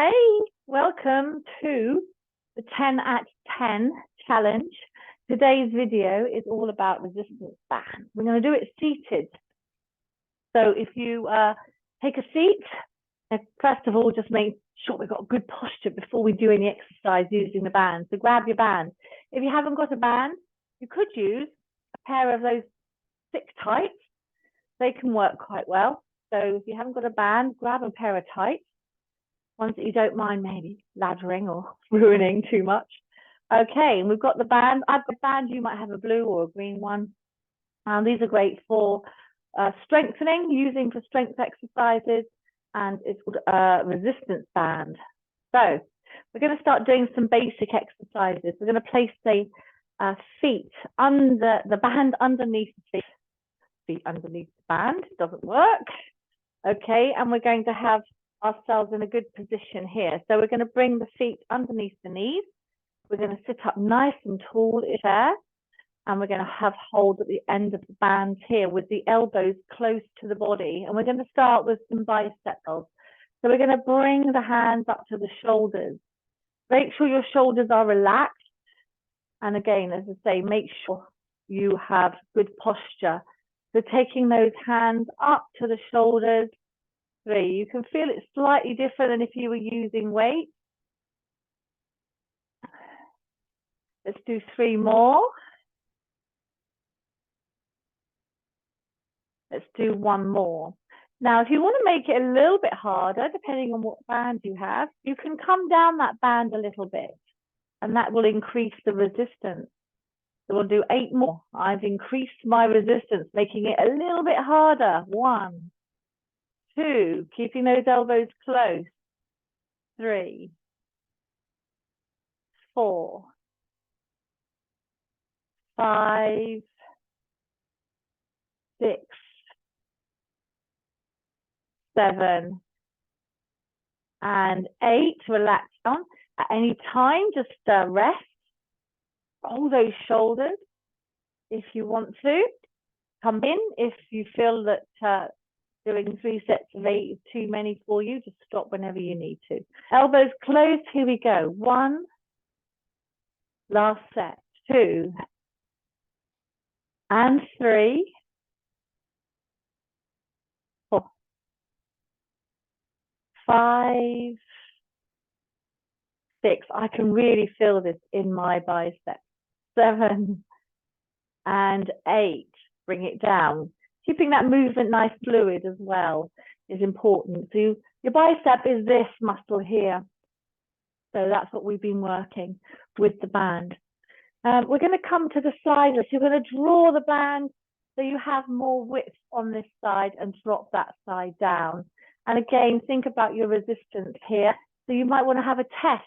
Hey, welcome to the 10 at 10 challenge. Today's video is all about resistance band. We're going to do it seated. So if you take a seat, first of all, just make sure we've got good posture before we do any exercise using the band. So grab your band. If you haven't got a band, you could use a pair of those thick tights. They can work quite well. So if you haven't got a band, grab a pair of tights. Ones that you don't mind maybe lathering or ruining too much. Okay, and we've got the band. I've got a band, you might have a blue or a green one. These are great for strengthening, using for strength exercises, and it's called a resistance band. So we're going to start doing some basic exercises. We're going to place the feet under the band, underneath the feet underneath the band. It doesn't work. Okay, and we're going to have ourselves in a good position here. So we're going to bring the feet underneath the knees. We're going to sit up nice and tall in chair, and we're going to have hold at the end of the band here with the elbows close to the body. And we're going to start with some bicep curls. So we're going to bring the hands up to the shoulders. Make sure your shoulders are relaxed. And again, as I say, make sure you have good posture. So taking those hands up to the shoulders. 3. You can feel it slightly different than if you were using weight. Let's do 3 more. Let's do 1 more. Now, if you want to make it a little bit harder, depending on what band you have, you can come down that band a little bit, and that will increase the resistance. So we'll do 8 more. I've increased my resistance, making it a little bit harder. 1, 2, keeping those elbows close. 3, 4, 5, 6, 7, and 8. Relax down. At any time, just rest. Roll those shoulders if you want to. Come in if you feel that doing 3 sets of 8 is too many for you. Just stop whenever you need to. Elbows closed. Here we go. 1. Last set. 2. And 3. 4. 5. 6. I can really feel this in my bicep. 7. And 8. Bring it down. Keeping that movement nice fluid as well is important. So your bicep is this muscle here. So that's what we've been working with the band. We're going to come to the side. So you're going to draw the band so you have more width on this side and drop that side down. And again, think about your resistance here. So you might want to have a test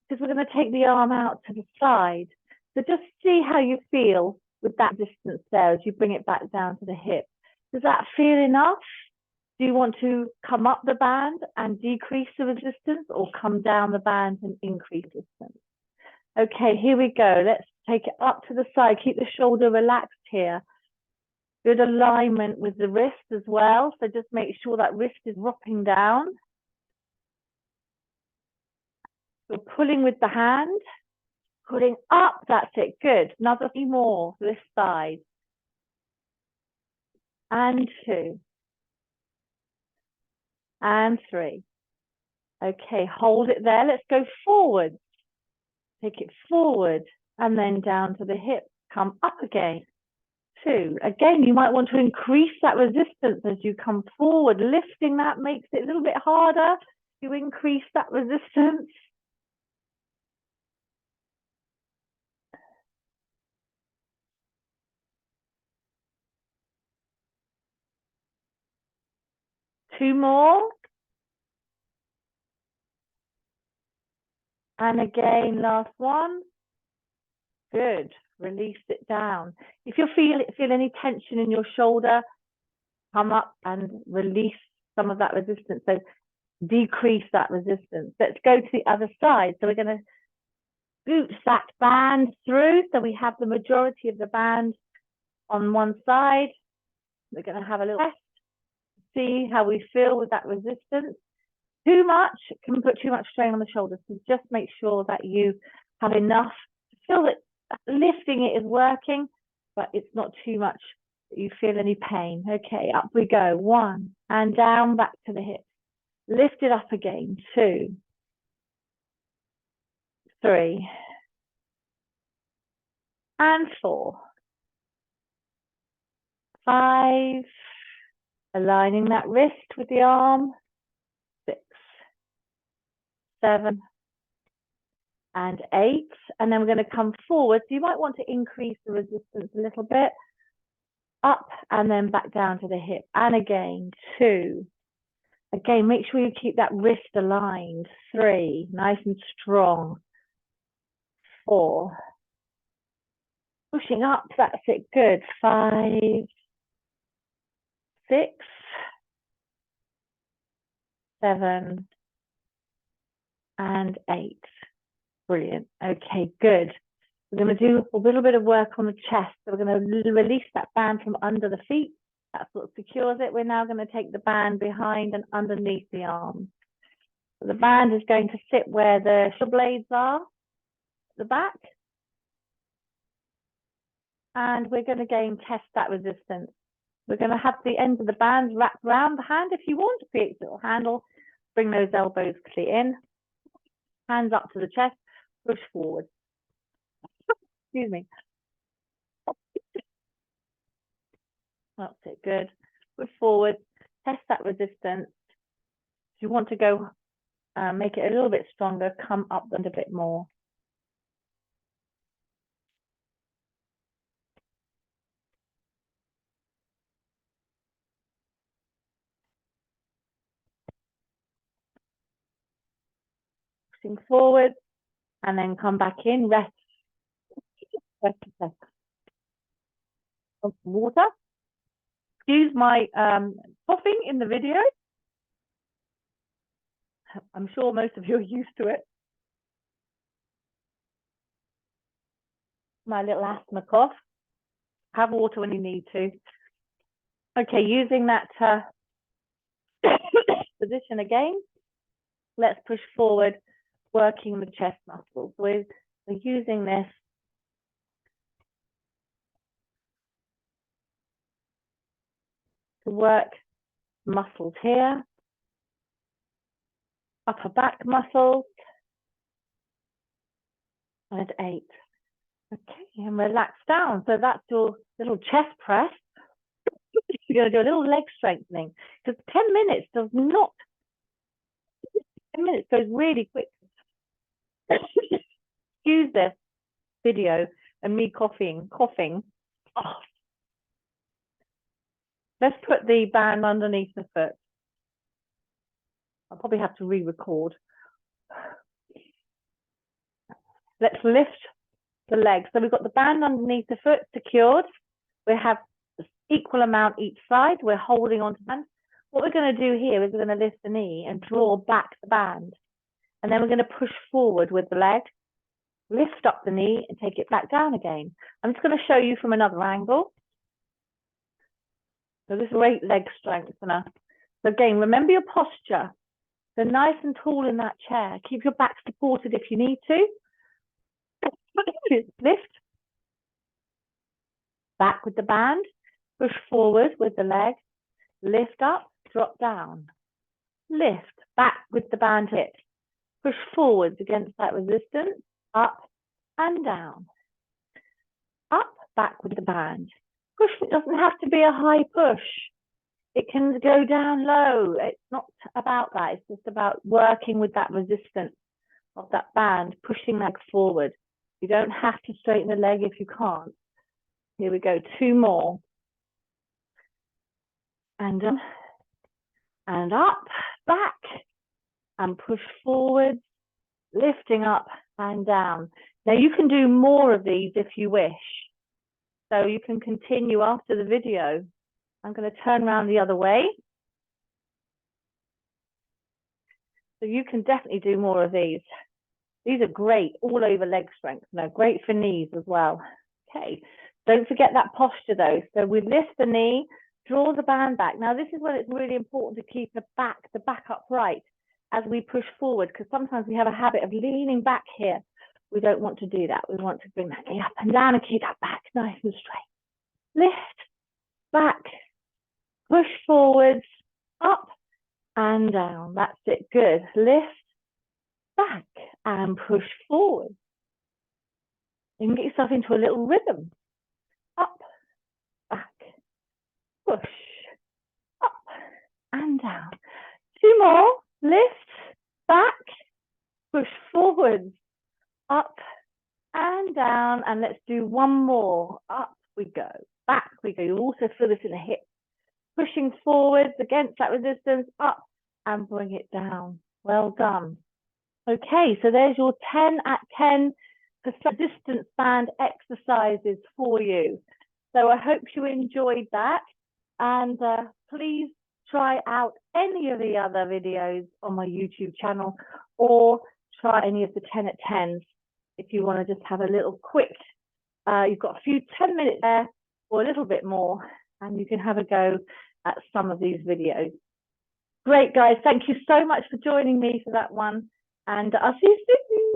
because we're going to take the arm out to the side. So just see how you feel with that distance there as you bring it back down to the hip. Does that feel enough? Do you want to come up the band and decrease the resistance, or come down the band and increase resistance? Okay, here we go. Let's take it up to the side. Keep the shoulder relaxed here. Good alignment with the wrist as well. So just make sure that wrist is dropping down. We're pulling with the hand. Putting up, that's it, good. Another 3 more this side. And 2. And 3. Okay, hold it there. Let's go forward. Take it forward and then down to the hip. Come up again. 2. Again, you might want to increase that resistance as you come forward. Lifting that makes it a little bit harder. You increase that resistance. 2 more. And again, last one. Good. Release it down. If you feel any tension in your shoulder, come up and release some of that resistance. So decrease that resistance. Let's go to the other side. So we're going to boot that band through. So we have the majority of the band on one side. We're going to have a little test. See how we feel with that resistance. Too much can put too much strain on the shoulders. So just make sure that you have enough to feel that lifting it is working, but it's not too much that you feel any pain. Okay, up we go. 1, and down back to the hips. Lift it up again. 2, 3, and 4, 5, aligning that wrist with the arm. 6, 7, and 8, and then we're going to come forward. So you might want to increase the resistance a little bit. Up and then back down to the hip. And again, 2. Again, make sure you keep that wrist aligned. 3, nice and strong. 4. Pushing up, that's it, good. 5, 6, 7, and 8. Brilliant. Okay, good. We're going to do a little bit of work on the chest. So we're going to release that band from under the feet. That's what secures it. We're now going to take the band behind and underneath the arms. So the band is going to sit where the shoulder blades are, the back. And we're going to again test that resistance. We're going to have the end of the band wrap around the hand if you want to create a little handle. Bring those elbows clear in. Hands up to the chest. Push forward. Excuse me. That's it, good. Push forward, test that resistance. If you want to go, make it a little bit stronger, come up and a bit more. Pushing forward, and then come back in, rest a second. Some water. Excuse my coughing in the video. I'm sure most of you are used to it. My little asthma cough. Have water when you need to. Okay, using that position again. Let's push forward, working the chest muscles. We're using this to work muscles here, upper back muscles, and 8. Okay, and relax down. So that's your little chest press. You're going to do a little leg strengthening because 10 minutes does not, 10 minutes goes really quick. Excuse this video and me coughing. Oh. Let's put the band underneath the foot. I'll probably have to re-record. Let's lift the leg. So we've got the band underneath the foot secured. We have equal amount each side. We're holding on to the band. What we're going to do here is we're going to lift the knee and draw back the band. And then we're going to push forward with the leg, lift up the knee and take it back down again. I'm just going to show you from another angle. So this is great leg strengthener. So again, remember your posture. So nice and tall in that chair. Keep your back supported if you need to. Lift. Back with the band. Push forward with the leg. Lift up, drop down. Lift. Back with the band hit. Push forwards against that resistance. Up and down. Up, back with the band. Push. It doesn't have to be a high push. It can go down low. It's not about that. It's just about working with that resistance of that band, pushing that forward. You don't have to straighten the leg if you can't. Here we go. 2 more. And up, back, and push forward, lifting up and down. Now you can do more of these if you wish. So you can continue after the video. I'm going to turn around the other way. So you can definitely do more of these. These are great all over leg strength. Now, great for knees as well. Okay, don't forget that posture though. So we lift the knee, draw the band back. Now this is when it's really important to keep the back upright as we push forward, because sometimes we have a habit of leaning back here. We don't want to do that. We want to bring that knee up and down and keep that back nice and straight. Lift, back, push forwards, up and down. That's it. Good. Lift, back, and push forward. You can get yourself into a little rhythm. Up, back, push, up and down. 2 more. Lift, back, push forwards, up and down. And let's do 1 more. Up we go, back we go. You also feel this in the hip. Pushing forwards against that resistance, up and bring it down. Well done. Okay, so there's your 10 at 10 resistance band exercises for you. So I hope you enjoyed that, and please try out any of the other videos on my YouTube channel, or try any of the 10 at 10s if you want to just have a little quick, you've got a few 10 minutes there or a little bit more, and you can have a go at some of these videos. Great, guys. Thank you so much for joining me for that one, and I'll see you soon.